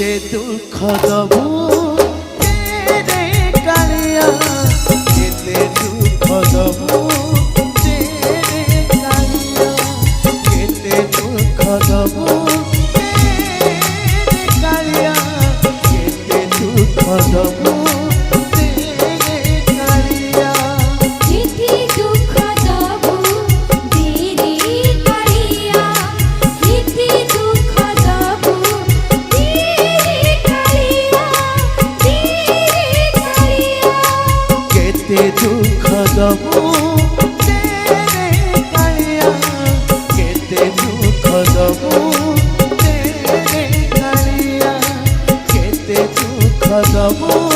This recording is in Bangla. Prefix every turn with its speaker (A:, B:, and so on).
A: কেতে দুঃখ দবু রে কালিয়া কেতে দুঃখ দবু রে কালিয়া কেতে দুঃখ দবু রে কালিয়া কেতে দুঃখ দবু দুঃখ দবু রে কালিয়া কেতে দুঃখ দবু রে কালিয়া কেতে দুঃখ দবু।